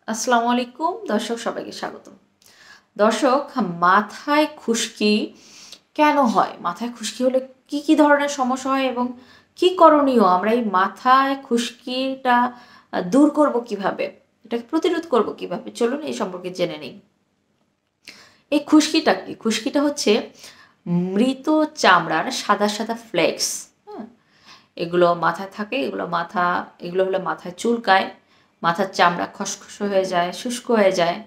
আসসালামু আলাইকুম দর্শক, সবাইকে স্বাগতম। দর্শক, মাথায় খুশকি কেন হয়? মাথায় খুশকি হলে কি ধরনের সমস্যা হয় এবং কি করণীয়? আমরা এই মাথায় খুশকিটা দূর করব কিভাবে? এটাকে প্রতিরোধ করব কিভাবে? চলুন এই সম্পর্কে জেনে নিই। এই খুশকিটা কি? খুশকিটা হচ্ছে মৃত চামড়ার সাদা ফ্লেক্স। হ্যাঁ? এগুলো মাথায় থাকে, এগুলো হলে মাথায় চুলকায়, মাথার চামড়া খসখসে হয়ে যায়, শুষ্ক হয়ে যায়।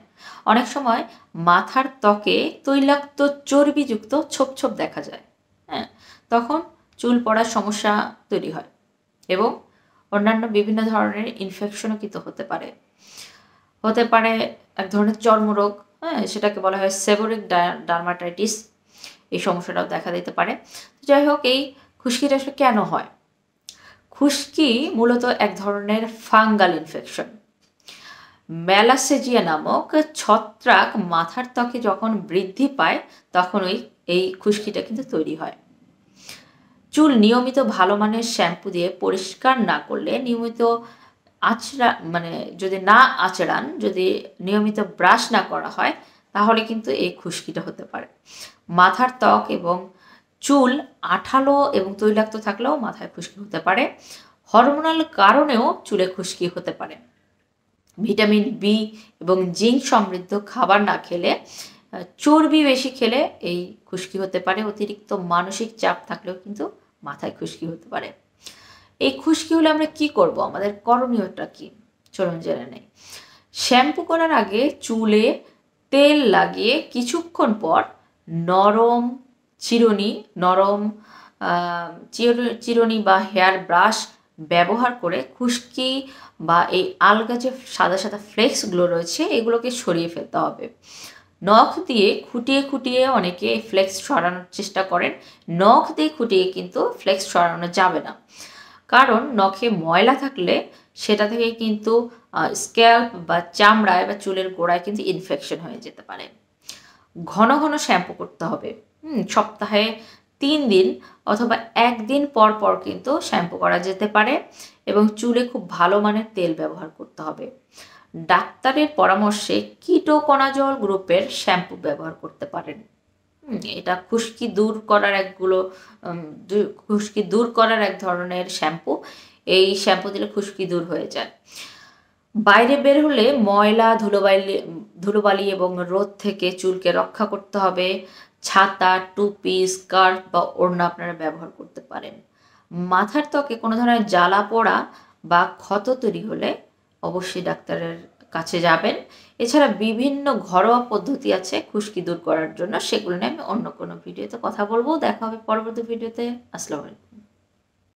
অনেক সময় মাথার ত্বকে তৈলাক্ত চর্বিযুক্ত ছোপ দেখা যায়। হ্যাঁ? তখন চুল পড়ার সমস্যা তৈরি হয় এবং অন্যান্য বিভিন্ন ধরনের ইনফেকশনও কিন্তু হতে পারে। এক ধরনের চর্মরোগ, হ্যাঁ? সেটাকে বলা হয় সেবোরিক ডার্মাটাইটিস। এই সমস্যাটাও দেখা দিতে পারে। যাই হোক, এই খুশকিটা আসলে কেন হয়? খুশকি মূলত এক ধরনের ফাঙ্গাল ইনফেকশন। ম্যালাসেজিয়া নামক ছত্রাক মাথার ত্বকে যখন বৃদ্ধি পায় তখন এই খুশকিটা কিন্তু তৈরি হয়। চুল নিয়মিত ভালো মানের শ্যাম্পু দিয়ে পরিষ্কার না করলে, নিয়মিত যদি না আঁচড়ান, যদি নিয়মিত ব্রাশ না করা হয়, তাহলে কিন্তু এই খুশকিটা হতে পারে। মাথার ত্বক এবং চুল আঠালো এবং তৈলাক্ত থাকলেও মাথায় খুশকি হতে পারে। হরমোনাল কারণেও চুলে খুশকি হতে পারে। ভিটামিন বি এবং জিঙ্ক সমৃদ্ধ খাবার না খেলে, চর্বি বেশি খেলে এই খুশকি হতে পারে। অতিরিক্ত মানসিক চাপ থাকলেও কিন্তু মাথায় খুশকি হতে পারে। এই খুশকি হলে আমরা কি করব? আমাদের করণীয়টা কি? চলুন জেনে নেই। শ্যাম্পু করার আগে চুলে তেল লাগিয়ে কিছুক্ষণ পর নরম চিরুনি নরম চিরুনি বা হেয়ার ব্রাশ ব্যবহার করে খুশকি বা এই আলগা যে সাদা ফ্লেক্সগুলো রয়েছে এগুলোকে সরিয়ে ফেলতে হবে। নখ দিয়ে খুঁটিয়ে অনেকে ফ্লেক্স সরানোর চেষ্টা করেন। নখ দিয়ে খুঁটিয়ে কিন্তু ফ্লেক্স সরানো যাবে না, কারণ নখে ময়লা থাকলে সেটা থেকে কিন্তু স্ক্যাল্প বা চামড়ায় বা চুলের গোড়ায় কিন্তু ইনফেকশন হয়ে যেতে পারে। ঘন শ্যাম্পু করতে হবে। সপ্তাহে 3 দিন অথবা 1 দিন পর কিন্তু শ্যাম্পু করা যেতে পারে এবং চুলে খুব ভালো মানের তেল ব্যবহার করতে হবে। ডাক্তারের পরামর্শে কিটোকোনাজল গ্রুপের শ্যাম্পু ব্যবহার করতে পারেন। এটা খুশকি দূর করার এক ধরনের শ্যাম্পু। এই শ্যাম্পু দিলে খুশকি দূর হয়ে যায়। বাইরে বের হলে ময়লা ধুলোবালি এবং রোদ থেকে চুলকে রক্ষা করতে হবে। ছাতা, টুপি, স্কার্ফ বা ওড়না আপনারা ব্যবহার করতে পারেন। মাথার ত্বকে কোনো ধরনের জ্বালা পোড়া বা ক্ষত তৈরি হলে অবশ্যই ডাক্তারের কাছে যাবেন। এছাড়া বিভিন্ন ঘরোয়া পদ্ধতি আছে খুশকি দূর করার জন্য, সেগুলো নিয়ে আমি অন্য কোনো ভিডিওতে কথা বলবো। দেখা হবে পরবর্তী ভিডিওতে। আসসালামু আলাইকুম।